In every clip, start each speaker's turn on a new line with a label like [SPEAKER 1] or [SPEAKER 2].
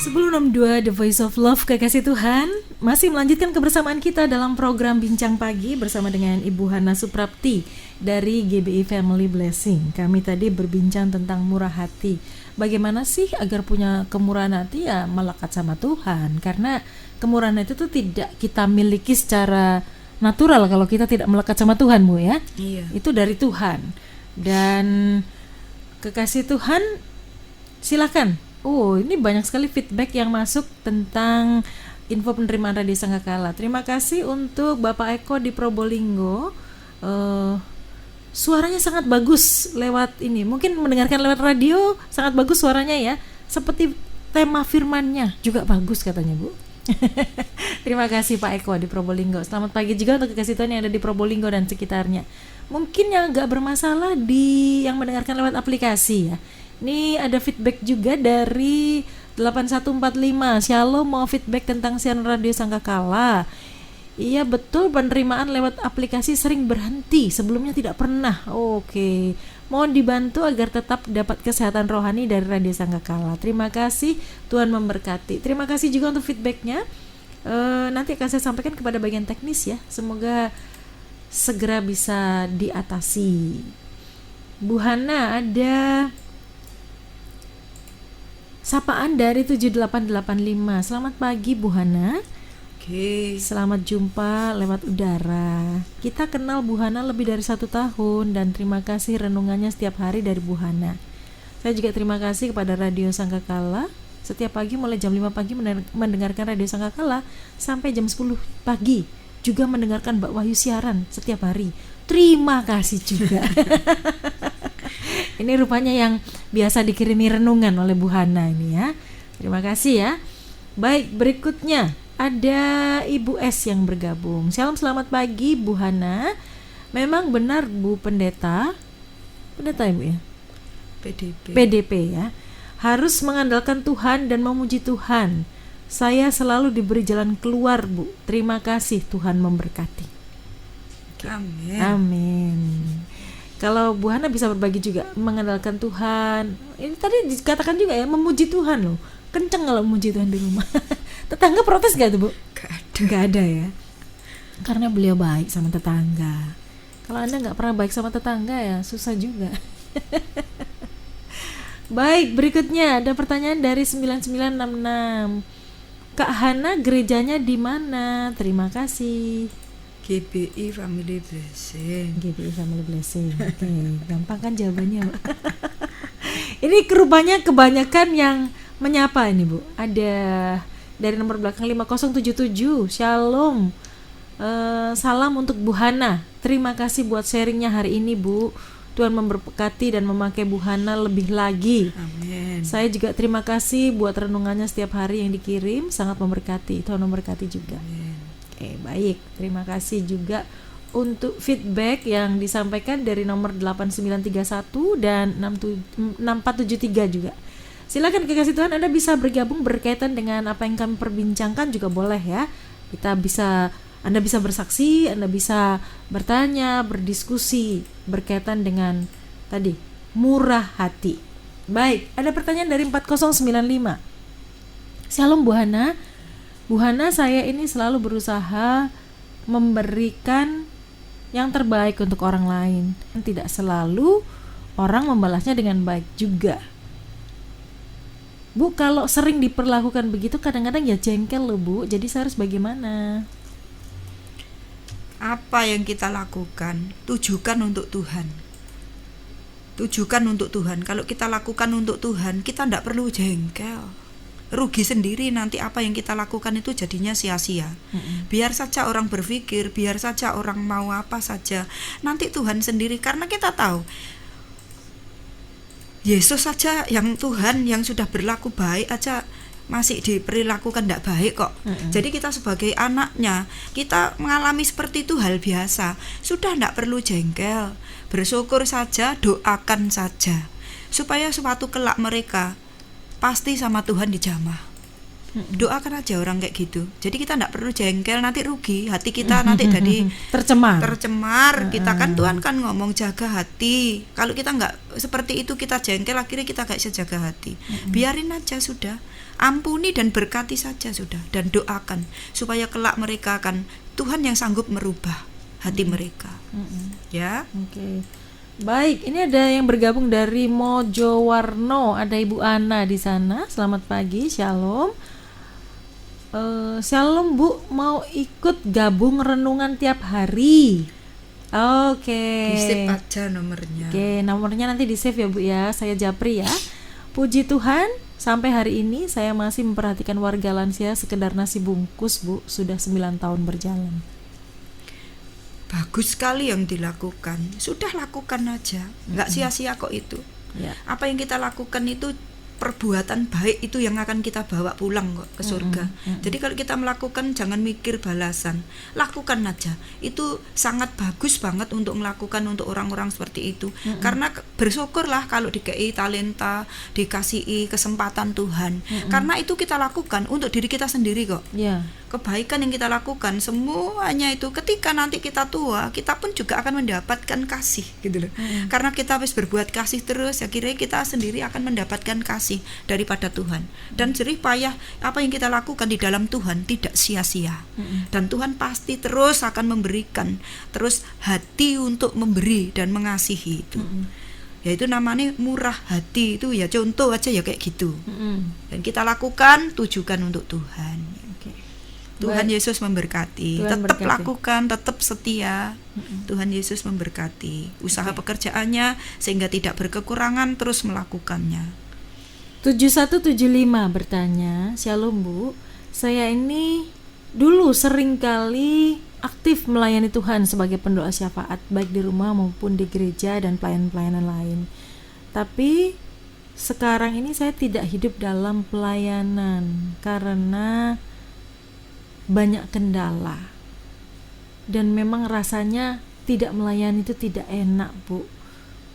[SPEAKER 1] 1062 The Voice of Love, kekasih Tuhan, masih melanjutkan kebersamaan kita dalam program Bincang Pagi bersama dengan Ibu Hana Suprapti dari GBI Family Blessing. Kami tadi berbincang tentang murah hati. Bagaimana sih agar punya kemurahan hati? Ya melekat sama Tuhan. Karena kemurahan itu tuh tidak kita miliki secara natural kalau kita tidak melekat sama Tuhan, Bu ya.
[SPEAKER 2] Iya.
[SPEAKER 1] Itu dari Tuhan. Dan kekasih Tuhan, silakan. Oh, ini banyak sekali feedback yang masuk tentang info penerimaan Radio Sangkakala. Terima kasih untuk Bapak Eko di Probolinggo. Suaranya sangat bagus lewat ini. Mungkin mendengarkan lewat radio sangat bagus suaranya ya. Seperti tema firmannya juga bagus katanya, Bu. Terima kasih Pak Eko di Probolinggo. Selamat pagi juga untuk kekasih Tuhan yang ada di Probolinggo dan sekitarnya. Mungkin yang agak bermasalah yang mendengarkan lewat aplikasi ya. Ini ada feedback juga dari 8145. Shalom, mau feedback tentang siaran Radio Sangkakala. Iya betul, penerimaan lewat aplikasi sering berhenti, sebelumnya tidak pernah. Oke, mohon dibantu agar tetap dapat kesehatan rohani dari Radio Sangkakala. Terima kasih, Tuhan memberkati. Terima kasih juga untuk feedbacknya. Nanti akan saya sampaikan kepada bagian teknis ya. Semoga segera bisa diatasi. Bu Hana, ada sapaan dari 7885. Selamat pagi Bu Hana.
[SPEAKER 2] Oke.
[SPEAKER 1] Selamat jumpa lewat udara. Kita kenal Bu Hana lebih dari 1 tahun dan terima kasih renungannya setiap hari dari Bu Hana. Saya juga terima kasih kepada Radio Sangkakala. Setiap pagi mulai jam 5 pagi mendengarkan Radio Sangkakala sampai jam 10 pagi. Juga mendengarkan Mbak Wahyu siaran setiap hari. Terima kasih juga. Ini rupanya yang biasa dikirimi renungan oleh Bu Hana ini ya. Terima kasih ya. Baik, berikutnya ada Ibu S yang bergabung. Shalom, selamat pagi Bu Hana. Memang benar Bu Pendeta ya Bu ya? PDP ya. Harus mengandalkan Tuhan dan memuji Tuhan. Saya selalu diberi jalan keluar Bu. Terima kasih, Tuhan memberkati.
[SPEAKER 2] Amin.
[SPEAKER 1] Amin. Kalau Bu Hana bisa berbagi juga, mengandalkan Tuhan. Ini tadi dikatakan juga ya, memuji Tuhan loh. Kenceng kalau memuji Tuhan di rumah. Tetangga protes gak tuh Bu? Gak ada ya. Karena beliau baik sama tetangga. Kalau Anda gak pernah baik sama tetangga ya susah juga. Baik, berikutnya ada pertanyaan dari 9966. Kak Hana, gerejanya di mana? Terima kasih.
[SPEAKER 2] GBI Family Blessing.
[SPEAKER 1] GBI Family Blessing. Oke, gampang kan jawabannya, Mbak? Ini rupanya kebanyakan yang menyapa ini, Bu. Ada dari nomor belakang 5077. Shalom. Salam untuk Bu Hana. Terima kasih buat sharingnya hari ini, Bu. Tuhan memberkati dan memakai Bu Hana lebih lagi.
[SPEAKER 2] Amin.
[SPEAKER 1] Saya juga terima kasih buat renungannya setiap hari yang dikirim. Sangat memberkati. Tuhan memberkati juga.
[SPEAKER 2] Amin.
[SPEAKER 1] Oke, baik. Terima kasih juga untuk feedback yang disampaikan dari nomor 8931 dan 6473 juga. Silakan kekasih Tuhan, Anda bisa bergabung berkaitan dengan apa yang kami perbincangkan juga boleh ya. Anda bisa bersaksi, Anda bisa bertanya, berdiskusi berkaitan dengan tadi murah hati. Baik, ada pertanyaan dari 4095. Shalom Bu Hana. Bu Hana, saya ini selalu berusaha memberikan yang terbaik untuk orang lain. Tidak selalu orang membalasnya dengan baik juga. Bu, kalau sering diperlakukan begitu kadang-kadang ya jengkel loh Bu. Jadi saya harus bagaimana?
[SPEAKER 2] Apa yang kita lakukan, tujukan untuk Tuhan. Tujukan untuk Tuhan. Kalau kita lakukan untuk Tuhan, kita tidak perlu jengkel. Rugi sendiri nanti apa yang kita lakukan itu jadinya sia-sia. Biar saja orang berpikir, biar saja orang mau apa saja. Nanti Tuhan sendiri, karena kita tahu Yesus saja yang Tuhan yang sudah berlaku baik aja masih diperlakukan tidak baik kok. Jadi kita sebagai anaknya, kita mengalami seperti itu hal biasa. Sudah tidak perlu jengkel, bersyukur saja, doakan saja supaya suatu kelak mereka pasti sama Tuhan dijamah. Doakan aja orang kayak gitu. Jadi kita tidak perlu jengkel, nanti rugi hati kita, nanti jadi tercemar. Kita kan Tuhan kan ngomong jaga hati. Kalau kita nggak seperti itu, kita jengkel, akhirnya kita gak bisa jaga hati. Biarin aja sudah, ampuni dan berkati saja sudah, dan doakan supaya kelak mereka akan, Tuhan yang sanggup merubah hati mereka. Ya.
[SPEAKER 1] Oke. Baik, ini ada yang bergabung dari Mojowarno, ada Ibu Ana di sana. Selamat pagi, Shalom. Shalom Bu, mau ikut gabung renungan tiap hari. Oke.
[SPEAKER 2] Di-save aja nomornya.
[SPEAKER 1] Oke, nomornya nanti di-save ya Bu ya. Saya Japri ya. Puji Tuhan, sampai hari ini saya masih memperhatikan warga lansia sekedar nasi bungkus Bu, sudah 9 tahun berjalan.
[SPEAKER 2] Bagus sekali yang dilakukan. Sudah lakukan aja, nggak sia-sia kok itu.
[SPEAKER 1] Ya.
[SPEAKER 2] Apa yang kita lakukan itu perbuatan baik itu yang akan kita bawa pulang kok ke surga. Jadi kalau kita melakukan jangan mikir balasan, lakukan aja. Itu sangat bagus banget untuk melakukan untuk orang-orang seperti itu. Karena bersyukurlah kalau dikei talenta, dikasihi kesempatan Tuhan. Karena itu kita lakukan untuk diri kita sendiri kok.
[SPEAKER 1] Ya.
[SPEAKER 2] Kebaikan yang kita lakukan semuanya itu ketika nanti kita tua, kita pun juga akan mendapatkan kasih gitu loh. Karena kita habis berbuat kasih terus, ya kira kita sendiri akan mendapatkan kasih daripada Tuhan. Dan jerih payah apa yang kita lakukan di dalam Tuhan tidak sia-sia. Dan Tuhan pasti terus akan memberikan terus hati untuk memberi dan mengasihi itu. Yaitu namanya murah hati itu ya, contoh aja ya kayak gitu. Dan kita lakukan tujukan untuk Tuhan. Tuhan Yesus memberkati. Tetap lakukan, tetap setia. Tuhan Yesus memberkati usaha pekerjaannya sehingga tidak berkekurangan, terus melakukannya.
[SPEAKER 1] 7175 bertanya, Shalom Bu, saya ini dulu sering kali aktif melayani Tuhan sebagai pendoa syafaat baik di rumah maupun di gereja dan pelayanan-pelayanan lain. Tapi sekarang ini saya tidak hidup dalam pelayanan karena banyak kendala. Dan memang rasanya tidak melayani itu tidak enak, Bu.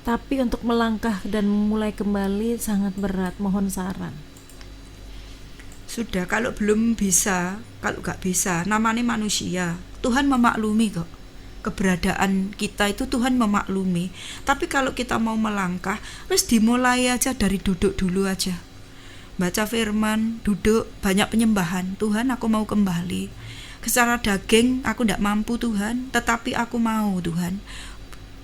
[SPEAKER 1] Tapi untuk melangkah dan memulai kembali sangat berat. Mohon saran.
[SPEAKER 2] Sudah, kalau belum bisa, kalau gak bisa, namanya manusia. Tuhan memaklumi kok. Keberadaan kita itu Tuhan memaklumi. Tapi kalau kita mau melangkah, terus dimulai aja dari duduk dulu aja. Baca firman, duduk, banyak penyembahan. Tuhan, aku mau kembali. Secara daging aku tidak mampu Tuhan, tetapi aku mau Tuhan.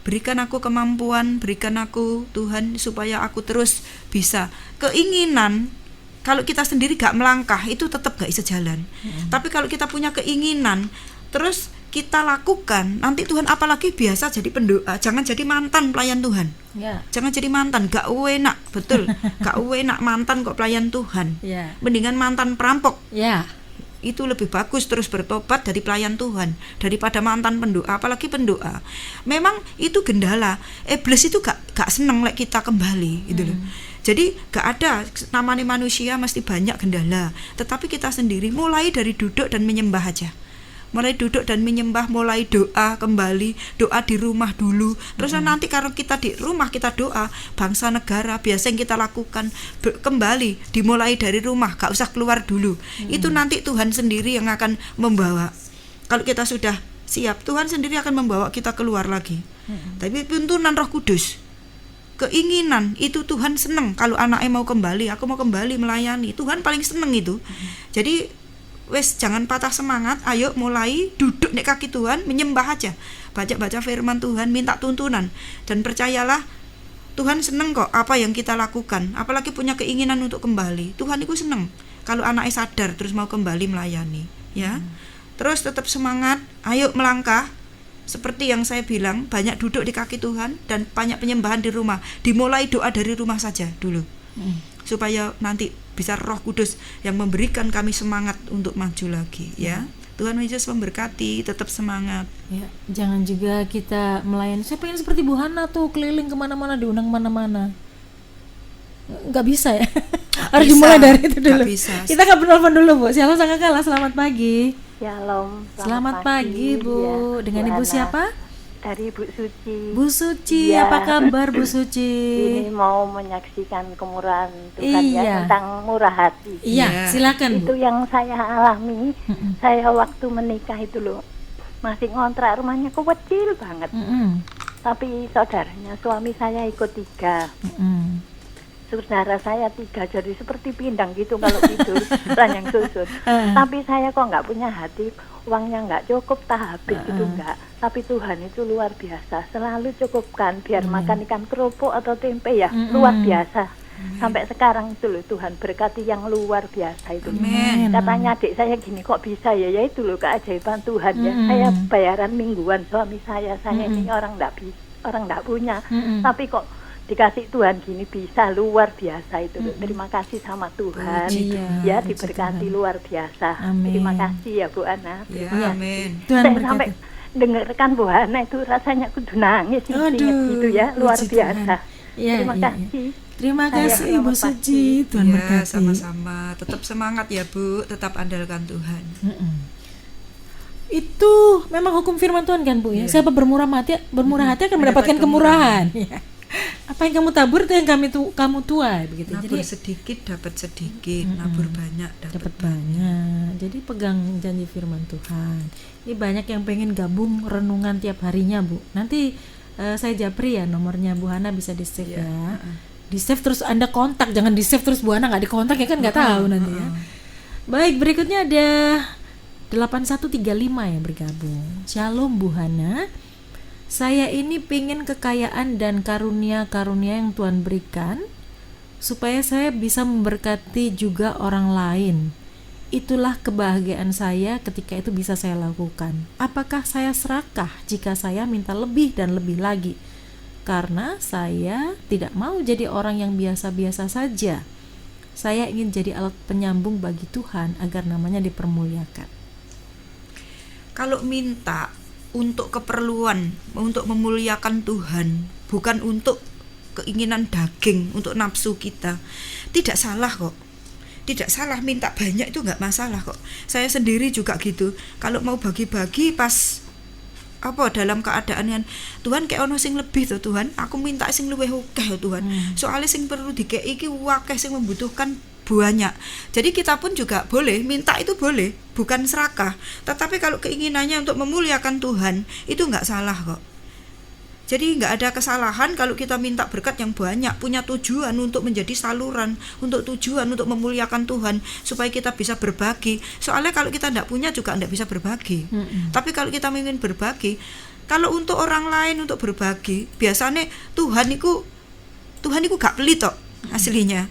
[SPEAKER 2] Berikan aku kemampuan, berikan aku Tuhan supaya aku terus bisa. Keinginan, kalau kita sendiri gak melangkah itu tetap gak bisa jalan. Tapi kalau kita punya keinginan, terus kita lakukan, nanti Tuhan apalagi biasa jadi pendoa, jangan jadi mantan pelayan Tuhan.
[SPEAKER 1] Ya.
[SPEAKER 2] Jangan jadi mantan, gak enak, betul. Gak enak mantan kok pelayan Tuhan.
[SPEAKER 1] Ya.
[SPEAKER 2] Mendingan mantan perampok.
[SPEAKER 1] Ya.
[SPEAKER 2] Itu lebih bagus terus bertobat dari pelayan Tuhan daripada mantan pendoa, apalagi pendoa. Memang itu gendala. Iblis itu gak seneng lek kita kembali gitu loh. Jadi gak ada namanya manusia mesti banyak gendala, tetapi kita sendiri mulai dari duduk dan menyembah aja. Mulai duduk dan menyembah, mulai doa kembali, doa di rumah dulu. Terus nanti kalau kita di rumah kita doa, bangsa negara biasa yang kita lakukan kembali, dimulai dari rumah, gak usah keluar dulu. Itu nanti Tuhan sendiri yang akan membawa. Kalau kita sudah siap, Tuhan sendiri akan membawa kita keluar lagi. Tapi tuntunan Roh Kudus, keinginan itu Tuhan seneng. Kalau anaknya mau kembali, aku mau kembali melayani, Tuhan paling seneng itu. Jadi wes jangan patah semangat, ayo mulai duduk di kaki Tuhan, menyembah aja, baca-baca firman Tuhan, minta tuntunan, dan percayalah Tuhan seneng kok apa yang kita lakukan, apalagi punya keinginan untuk kembali. Tuhan itu seneng kalau anaknya sadar terus mau kembali melayani, ya. Terus tetap semangat, ayo melangkah. Seperti yang saya bilang, banyak duduk di kaki Tuhan dan banyak penyembahan di rumah. Dimulai doa dari rumah saja dulu, supaya nanti bisa Roh Kudus yang memberikan kami semangat untuk maju lagi, ya. Tuhan Yesus memberkati, tetap semangat.
[SPEAKER 1] Ya, jangan juga kita melayani. Saya pengen seperti Bu Hana tuh keliling kemana-mana, diundang mana-mana. Nggak bisa ya. Harus dimulai dari itu dulu. Kita nggak penelpon dulu Bu. Shalom Sang Kakala, selamat pagi.
[SPEAKER 3] Shalom.
[SPEAKER 1] Selamat pagi Bu.
[SPEAKER 3] Ya,
[SPEAKER 1] Dengan
[SPEAKER 3] Bu
[SPEAKER 1] Ibu
[SPEAKER 3] Hana.
[SPEAKER 1] siapa?
[SPEAKER 3] dari Bu Suci.
[SPEAKER 1] Bu Suci,
[SPEAKER 3] Iya.
[SPEAKER 1] apa kabar Bu Suci?
[SPEAKER 3] Ini mau menyaksikan kemurahan Tuhan
[SPEAKER 1] Iya.
[SPEAKER 3] ya tentang murah hati.
[SPEAKER 1] Iya,
[SPEAKER 2] Iya.
[SPEAKER 1] silakan Bu.
[SPEAKER 3] Itu yang saya alami.
[SPEAKER 1] Mm-mm.
[SPEAKER 3] Saya waktu menikah itu loh masih ngontrak, rumahnya kecil banget.
[SPEAKER 1] Mm-mm.
[SPEAKER 3] Tapi saudaranya suami saya ikut 3.
[SPEAKER 1] Mm-mm.
[SPEAKER 3] Saudara saya 3, jadi seperti pindang gitu kalau tidur ranjang susun. Tapi saya kok nggak punya hati, uangnya nggak cukup, tak habis gitu nggak. Tapi Tuhan itu luar biasa, selalu cukupkan biar makan ikan kerupuk atau tempe ya, luar biasa. Sampai sekarang itu loh Tuhan berkati yang luar biasa itu.
[SPEAKER 2] Amin.
[SPEAKER 3] Katanya adik saya gini, kok bisa ya? Ya itu loh keajaiban Tuhan ya. Saya bayaran mingguan suami saya ini orang nggak punya, tapi kok dikasih Tuhan gini bisa, luar biasa itu loh. Terima kasih sama Tuhan.
[SPEAKER 1] Puji
[SPEAKER 3] Ya
[SPEAKER 1] Tuhan,
[SPEAKER 3] diberkati
[SPEAKER 1] puji Tuhan.
[SPEAKER 3] luar biasa.
[SPEAKER 1] Amin.
[SPEAKER 3] Terima kasih ya Bu Ana.
[SPEAKER 2] Ya,
[SPEAKER 1] Iya.
[SPEAKER 2] amin.
[SPEAKER 1] Tuhan
[SPEAKER 3] Saya sampai
[SPEAKER 1] berkati.
[SPEAKER 3] dengarkan Bu Ana itu rasanya kudu nangis
[SPEAKER 1] Aduh,
[SPEAKER 3] inget gitu ya, luar
[SPEAKER 1] puji
[SPEAKER 3] biasa.
[SPEAKER 1] Tuhan. Iya,
[SPEAKER 3] Terima
[SPEAKER 1] iya,
[SPEAKER 3] kasih.
[SPEAKER 1] Terima
[SPEAKER 3] Saya
[SPEAKER 1] kasih
[SPEAKER 3] selamat
[SPEAKER 1] Ibu
[SPEAKER 3] pagi.
[SPEAKER 1] Suci. Tuhan
[SPEAKER 2] Ya,
[SPEAKER 1] berkati.
[SPEAKER 2] sama-sama. Tetap semangat ya Bu, tetap andalkan Tuhan.
[SPEAKER 1] Mm-mm. Itu memang hukum firman Tuhan kan Bu ya.
[SPEAKER 2] Iya.
[SPEAKER 1] Siapa bermurah hati akan mendapatkan kemurahan. Ya. Apa yang kamu tabur itu yang kamu tuai begitu.
[SPEAKER 2] Nabur
[SPEAKER 1] Jadi
[SPEAKER 2] sedikit dapat sedikit, nabur banyak dapat
[SPEAKER 1] dapat banyak. Jadi pegang janji firman Tuhan. Ini banyak yang pengen gabung renungan tiap harinya Bu. Nanti saya japri ya nomornya Bu Hana, bisa di save ya. Di save terus Anda kontak, jangan di save terus Bu Hana nggak dikontak ya kan nggak tahu nanti ya. Baik, berikutnya ada 8135 yang bergabung. Shalom Bu Hana. Saya ini pingin kekayaan dan karunia-karunia yang Tuhan berikan supaya saya bisa memberkati juga orang lain. Itulah kebahagiaan saya ketika itu bisa saya lakukan. Apakah saya serakah jika saya minta lebih dan lebih lagi? Karena saya tidak mau jadi orang yang biasa-biasa saja. Saya ingin jadi alat penyambung bagi Tuhan agar namanya dipermuliakan.
[SPEAKER 2] Kalau minta untuk keperluan, untuk memuliakan Tuhan, bukan untuk keinginan daging, untuk nafsu kita, tidak salah kok. Tidak salah, minta banyak itu nggak masalah kok. Saya sendiri juga gitu. Kalau mau bagi-bagi pas dalam keadaan yang Tuhan kayak ono sing lebih tuh Tuhan, aku minta sing luwih akeh Tuhan. Soalnya sing perlu dikei iki akeh sing membutuhkan banyak. Jadi kita pun juga boleh minta, itu boleh, bukan serakah. Tetapi kalau keinginannya untuk memuliakan Tuhan, itu nggak salah kok. Jadi nggak ada kesalahan kalau kita minta berkat yang banyak, punya tujuan untuk menjadi saluran, untuk tujuan untuk memuliakan Tuhan, supaya kita bisa berbagi. Soalnya kalau kita nggak punya juga nggak bisa berbagi. Tapi kalau kita ingin berbagi, kalau untuk orang lain untuk berbagi, biasanya Tuhan itu gak pelit kok aslinya.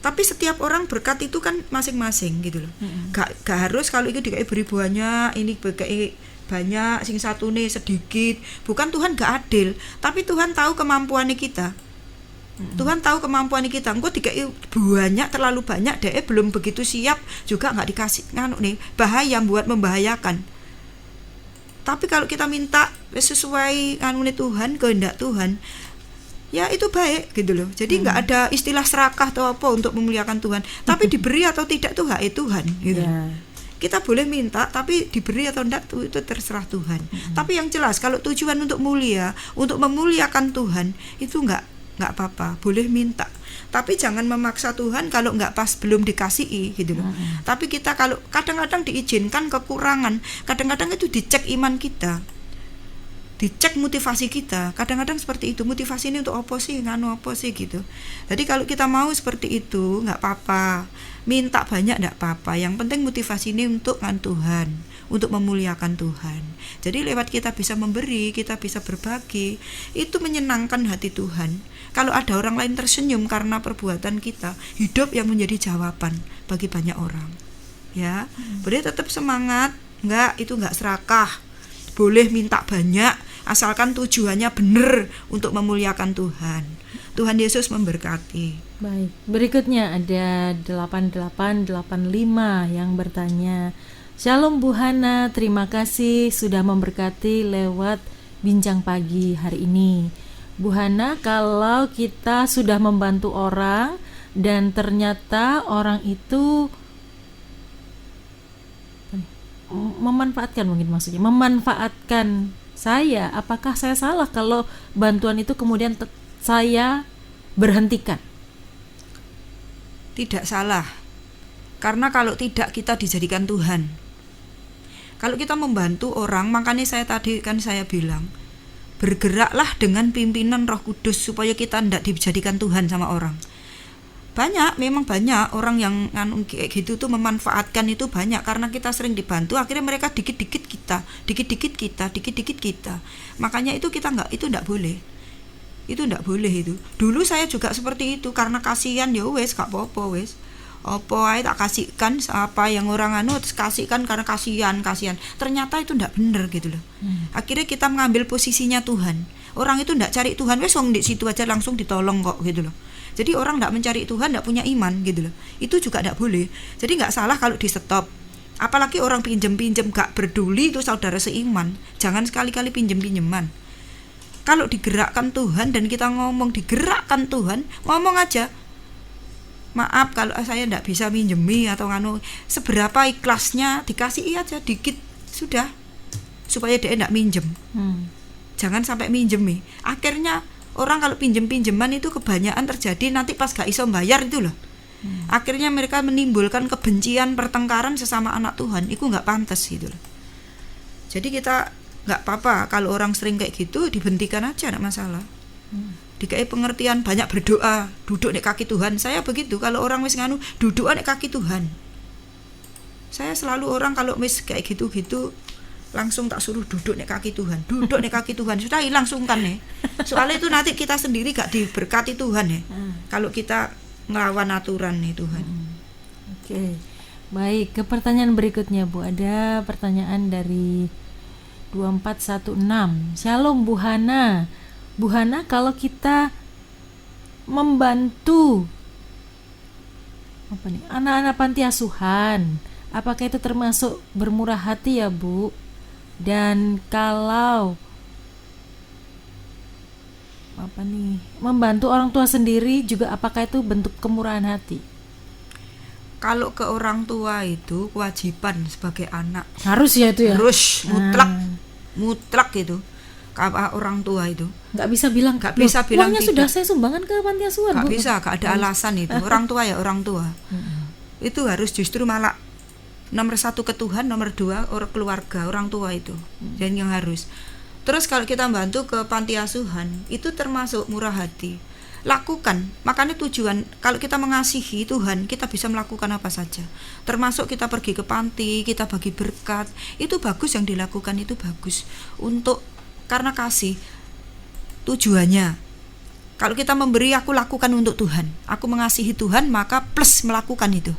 [SPEAKER 2] Tapi setiap orang berkat itu kan masing-masing gitu loh. Gak harus kalau itu dikai beri banyak, ini dikai banyak, sing satu nih sedikit. Bukan Tuhan gak adil, tapi Tuhan tahu kemampuan kita. Tuhan tahu kemampuan kita. Engkau dikai banyak, terlalu banyak, dia belum begitu siap juga nggak dikasih bahaya, buat membahayakan. Tapi kalau kita minta sesuai Tuhan, kehendak Tuhan, ya itu baik gitu loh. Jadi nggak ada istilah serakah atau apa untuk memuliakan Tuhan. Tapi diberi atau tidak tuh hak Tuhan gitu. Kita boleh minta, tapi diberi atau tidak itu terserah Tuhan. Tapi yang jelas kalau tujuan untuk mulia, untuk memuliakan Tuhan, itu nggak apa-apa, boleh minta. Tapi jangan memaksa Tuhan kalau nggak pas, belum dikasihi gitu loh. Tapi kita kalau kadang-kadang diizinkan kekurangan, kadang-kadang itu dicek iman kita, dicek motivasi kita. Kadang-kadang seperti itu, motivasi ini untuk apa sih, apa sih gitu. Jadi kalau kita mau seperti itu nggak apa-apa, minta banyak nggak apa-apa. Yang penting motivasi ini untuk Tuhan, untuk memuliakan Tuhan. Jadi lewat kita bisa memberi, kita bisa berbagi, itu menyenangkan hati Tuhan. Kalau ada orang lain tersenyum karena perbuatan kita, hidup yang menjadi jawaban bagi banyak orang. Ya, boleh tetap semangat, itu nggak serakah. Boleh minta banyak, asalkan tujuannya benar untuk memuliakan Tuhan. Tuhan Yesus memberkati.
[SPEAKER 1] Baik, berikutnya ada 8885 yang bertanya, Shalom Bu Hana, terima kasih sudah memberkati lewat bincang pagi hari ini. Bu Hana, kalau kita sudah membantu orang dan ternyata orang itu memanfaatkan, mungkin maksudnya memanfaatkan saya, apakah saya salah kalau bantuan itu kemudian saya berhentikan?
[SPEAKER 2] Tidak salah. Karena kalau tidak, kita dijadikan Tuhan. Kalau kita membantu orang, makanya saya bilang, bergeraklah dengan pimpinan Roh Kudus supaya kita tidak dijadikan Tuhan sama orang. Memang banyak orang yang kayak gitu tuh memanfaatkan itu banyak, karena kita sering dibantu, akhirnya mereka dikit-dikit kita. Makanya itu enggak boleh. Itu enggak boleh itu. Dulu saya juga seperti itu, karena kasihan ya wes gak apa-apa wes. Apa ae tak kasihkan apa yang orang terus kasihkan karena kasihan. Ternyata itu enggak benar gitu loh. Akhirnya kita mengambil posisinya Tuhan. Orang itu enggak cari Tuhan, wes wong di situ aja langsung ditolong kok gitu loh. Jadi orang enggak mencari Tuhan, enggak punya iman gitu loh. Itu juga enggak boleh. Jadi enggak salah kalau di stop. Apalagi orang pinjem-pinjem gak peduli, itu saudara seiman. Jangan sekali-kali pinjem-pinjeman. Kalau digerakkan Tuhan dan kita digerakkan Tuhan, ngomong aja. Maaf kalau saya enggak bisa minjemi atau seberapa ikhlasnya dikasih aja dikit sudah. Supaya dia enggak minjem. Jangan sampai minjemi. Akhirnya orang kalau pinjem-pinjeman itu kebanyakan terjadi nanti pas gak iso bayar itu loh. Akhirnya mereka menimbulkan kebencian, pertengkaran sesama anak Tuhan. Itu gak pantas gitu loh. Jadi kita gak apa-apa kalau orang sering kayak gitu, dihentikan aja, gak masalah. Dikai pengertian, banyak berdoa, duduk di kaki Tuhan. Saya begitu, kalau orang wis duduk di kaki Tuhan. Saya selalu orang kalau wis kayak gitu-gitu langsung tak suruh duduk di kaki Tuhan. Duduk di kaki Tuhan, sudah hilang sungkan nih. Soalnya itu nanti kita sendiri gak diberkati Tuhan ya. Kalau kita ngelawan aturan nih Tuhan.
[SPEAKER 1] Oke. Baik, ke pertanyaan berikutnya Bu. Ada pertanyaan dari 2416. Shalom Bu Hana. Bu Hana, kalau kita membantu anak-anak panti asuhan, apakah itu termasuk bermurah hati ya Bu? Dan kalau membantu orang tua sendiri juga, apakah itu bentuk kemurahan hati?
[SPEAKER 2] Kalau ke orang tua itu kewajiban sebagai anak.
[SPEAKER 1] Harus ya itu ya?
[SPEAKER 2] Harus, mutlak itu. Kalau orang tua itu
[SPEAKER 1] nggak bisa bilang uangnya
[SPEAKER 2] tidak.
[SPEAKER 1] Sudah saya sumbangkan ke panti asuhan.
[SPEAKER 2] Nggak bisa, nggak ada alasan itu. Orang tua ya orang tua. Itu harus justru malah nomor 1 ke Tuhan, nomor 2 orang keluarga, orang tua itu. Dan yang harus. Terus kalau kita bantu ke panti asuhan, itu termasuk murah hati. Lakukan. Makanya tujuan kalau kita mengasihi Tuhan, kita bisa melakukan apa saja. Termasuk kita pergi ke panti, kita bagi berkat. Itu bagus, yang dilakukan itu bagus. Karena kasih tujuannya. Kalau kita memberi, aku lakukan untuk Tuhan. Aku mengasihi Tuhan, maka plus melakukan itu.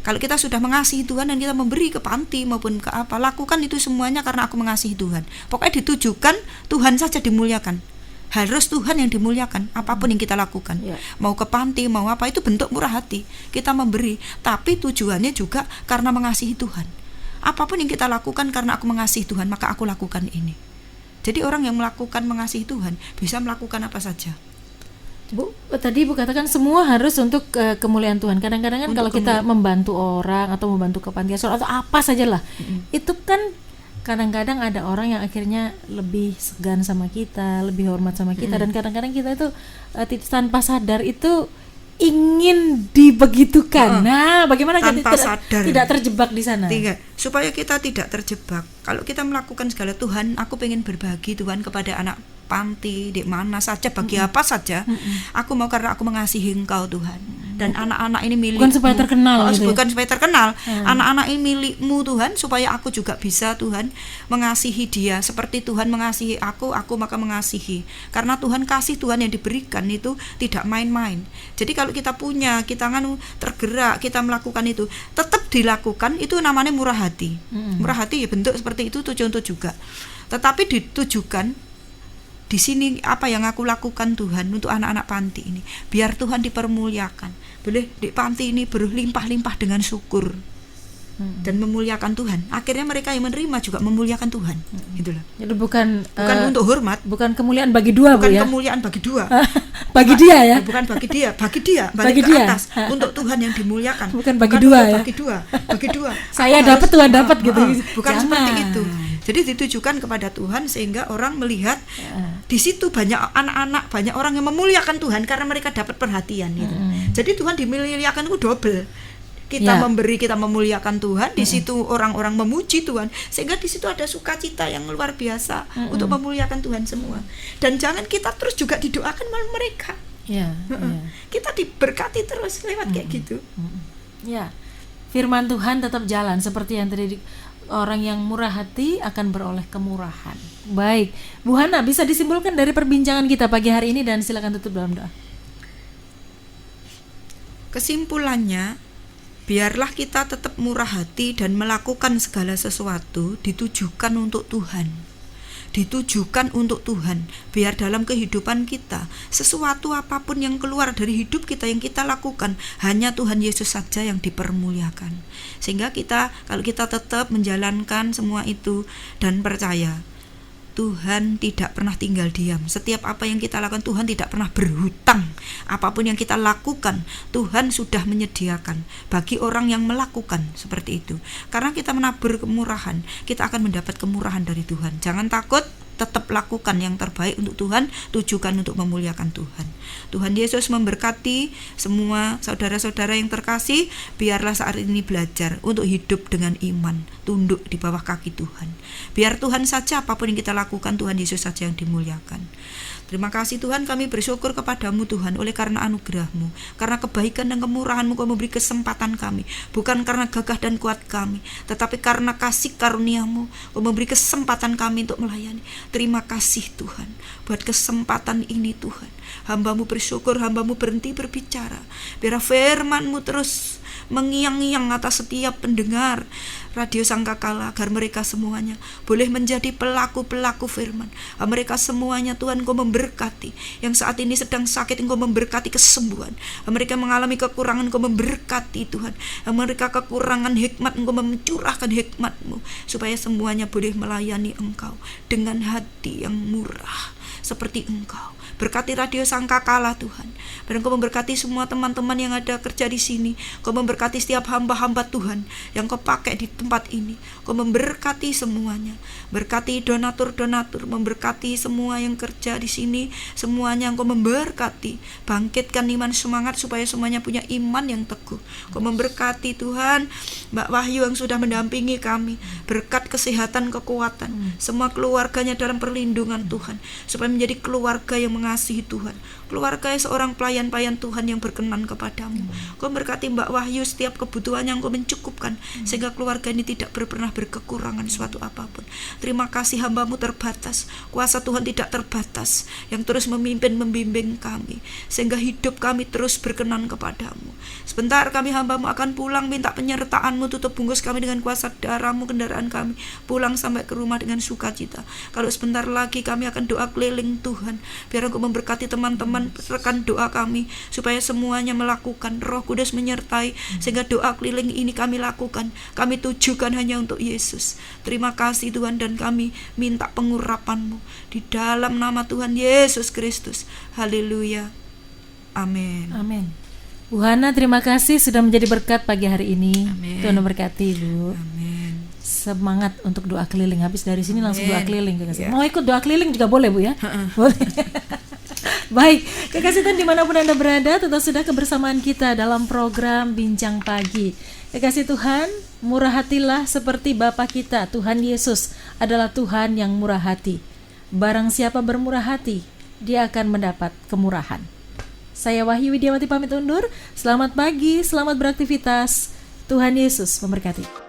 [SPEAKER 2] Kalau kita sudah mengasihi Tuhan dan kita memberi ke panti maupun ke apa, lakukan itu semuanya karena aku mengasihi Tuhan. Pokoknya ditujukan Tuhan saja dimuliakan. Harus Tuhan yang dimuliakan apapun yang kita lakukan. Mau ke panti, mau apa, itu bentuk murah hati. Kita memberi, tapi tujuannya juga karena mengasihi Tuhan. Apapun yang kita lakukan karena aku mengasihi Tuhan, maka aku lakukan ini. Jadi orang yang melakukan mengasihi Tuhan bisa melakukan apa saja.
[SPEAKER 1] Bu, tadi Bu katakan semua harus untuk kemuliaan Tuhan. Kadang-kadang kan kalau kita membantu orang atau membantu ke panti asuhan atau apa sajalah, itu kan kadang-kadang ada orang yang akhirnya lebih segan sama kita, lebih hormat sama kita, dan kadang-kadang kita itu tanpa sadar itu ingin dibegitukan. Nah, bagaimana kita tidak terjebak di sana?
[SPEAKER 2] Supaya kita tidak terjebak. Kalau kita melakukan segala, Tuhan, aku pengen berbagi Tuhan kepada anak panti, di mana saja, bagi apa saja. Aku mau karena aku mengasihi Engkau Tuhan. Dan anak-anak ini milikmu.
[SPEAKER 1] Bukan supaya terkenal gitu.
[SPEAKER 2] Bukan supaya terkenal. Anak-anak ini milikmu Tuhan, supaya aku juga bisa Tuhan mengasihi dia seperti Tuhan mengasihi aku maka mengasihi. Karena Tuhan kasih Tuhan yang diberikan itu tidak main-main. Jadi kalau kita punya, kita tergerak, kita melakukan itu, tetap dilakukan, itu namanya murah hati. Murah hati ya bentuk seperti itu contoh juga. Tetapi ditujukan di sini apa yang aku lakukan Tuhan untuk anak-anak panti ini, biar Tuhan dipermuliakan. Boleh di panti ini berlimpah-limpah dengan syukur dan memuliakan Tuhan. Akhirnya mereka yang menerima juga memuliakan Tuhan. Itulah. Jadi bukan untuk hormat,
[SPEAKER 1] bukan kemuliaan bagi dua,
[SPEAKER 2] bukan
[SPEAKER 1] Bu, ya?
[SPEAKER 2] Kemuliaan bagi dua.
[SPEAKER 1] Bagi dia ya?
[SPEAKER 2] Bukan bagi dia, bagi ke atas. Untuk Tuhan yang dimuliakan.
[SPEAKER 1] Bukan bagi dua ya?
[SPEAKER 2] Bagi dua.
[SPEAKER 1] Saya dapat, Tuhan dapat gitu.
[SPEAKER 2] Bukan seperti itu. Jadi ditujukan kepada Tuhan sehingga orang melihat di situ banyak anak-anak, banyak orang yang memuliakan Tuhan karena mereka dapat perhatian gitu. Jadi Tuhan dimuliakan itu double. Kita memberi, kita memuliakan Tuhan, di situ orang-orang memuji Tuhan, sehingga di situ ada sukacita yang luar biasa untuk memuliakan Tuhan semua. Dan jangan kita terus juga didoakan malah mereka. Kita diberkati terus lewat kayak gitu.
[SPEAKER 1] Ya, firman Tuhan tetap jalan seperti yang tadi, orang yang murah hati akan beroleh kemurahan. Baik, Bu Hana, bisa disimpulkan dari perbincangan kita pagi hari ini dan silakan tutup dalam doa.
[SPEAKER 2] Kesimpulannya, biarlah kita tetap murah hati dan melakukan segala sesuatu ditujukan untuk Tuhan. Ditujukan untuk Tuhan. Biar dalam kehidupan kita, sesuatu apapun yang keluar dari hidup kita yang kita lakukan, hanya Tuhan Yesus saja yang dipermuliakan. Sehingga kalau kita tetap menjalankan semua itu dan percaya, Tuhan tidak pernah tinggal diam. Setiap apa yang kita lakukan, Tuhan tidak pernah berhutang. Apapun yang kita lakukan, Tuhan sudah menyediakan bagi orang yang melakukan seperti itu. Karena kita menabur kemurahan, kita akan mendapat kemurahan dari Tuhan. Jangan takut, tetap lakukan yang terbaik untuk Tuhan, tujukan untuk memuliakan Tuhan. Tuhan Yesus memberkati semua saudara-saudara yang terkasih. Biarlah saat ini belajar untuk hidup dengan iman, tunduk di bawah kaki Tuhan. Biar Tuhan saja, apapun yang kita lakukan, Tuhan Yesus saja yang dimuliakan. Terima kasih Tuhan, kami bersyukur kepadamu Tuhan, oleh karena anugerah-Mu, karena kebaikan dan kemurahan-Mu, Kau memberi kesempatan kami, bukan karena gagah dan kuat kami, tetapi karena kasih karunia-Mu, Kau memberi kesempatan kami untuk melayani. Terima kasih Tuhan, buat kesempatan ini Tuhan. Hamba-Mu bersyukur, Hamba-Mu berhenti berbicara, biar firman-Mu terus mengiang-iang atas setiap pendengar Radio Sangkakala, agar mereka semuanya boleh menjadi pelaku-pelaku firman. Mereka semuanya Tuhan, Engkau memberkati. Yang saat ini sedang sakit, Engkau memberkati kesembuhan. Mereka mengalami kekurangan, Engkau memberkati Tuhan. Mereka kekurangan hikmat, Engkau mencurahkan hikmat-Mu, supaya semuanya boleh melayani Engkau dengan hati yang murah seperti Engkau. Berkati Radio Sangkakala Tuhan, dan Kau memberkati semua teman-teman yang ada kerja di sini. Kau memberkati setiap hamba-hamba Tuhan yang Kau pakai di tempat ini. Kau memberkati semuanya. Berkati donatur-donatur, memberkati semua yang kerja di sini, semuanya Kau memberkati. Bangkitkan iman semangat supaya semuanya punya iman yang teguh. Kau memberkati Tuhan Mbak Wahyu yang sudah mendampingi kami. Berkat kesehatan, kekuatan, semua keluarganya dalam perlindungan Tuhan, supaya menjadi keluarga yang mengasihi Tuhan, keluarga seorang pelayan-pelayan Tuhan yang berkenan kepadamu. Kau berkati Mbak Wahyu setiap kebutuhan yang Kau mencukupkan, sehingga keluarga ini tidak pernah berkekurangan suatu apapun. Terima kasih, hamba-Mu terbatas, kuasa Tuhan tidak terbatas, yang terus memimpin, membimbing kami, sehingga hidup kami terus berkenan kepadamu. Sebentar kami hamba-Mu akan pulang, minta penyertaan-Mu, tutup bungkus kami dengan kuasa darah-Mu, kendaraan kami pulang sampai ke rumah dengan sukacita. Kalau sebentar lagi kami akan doa keliling Tuhan, biar Engkau memberkati teman-teman rekan doa kami, supaya semuanya melakukan, Roh Kudus menyertai, sehingga doa keliling ini kami lakukan, kami tujukan hanya untuk Yesus. Terima kasih Tuhan, dan kami minta pengurapan-Mu di dalam nama Tuhan Yesus Kristus. Haleluya. Amin.
[SPEAKER 1] Amin. Bu Hana, terima kasih sudah menjadi berkat pagi hari ini.
[SPEAKER 2] Amin.
[SPEAKER 1] Tuhan memberkati Bu.
[SPEAKER 2] Amin.
[SPEAKER 1] Semangat untuk doa keliling. Habis dari sini langsung doa keliling.
[SPEAKER 2] Ya.
[SPEAKER 1] Mau ikut doa keliling juga boleh Bu ya? Boleh. Baik, kekasih Tuhan dimanapun Anda berada, tetap sudah kebersamaan kita dalam program Bincang Pagi. Kekasih Tuhan, murah hatilah seperti Bapa kita, Tuhan Yesus adalah Tuhan yang murah hati. Barang siapa bermurah hati, dia akan mendapat kemurahan. Saya Wahyu Widiawati pamit undur. Selamat pagi, selamat beraktivitas. Tuhan Yesus memberkati.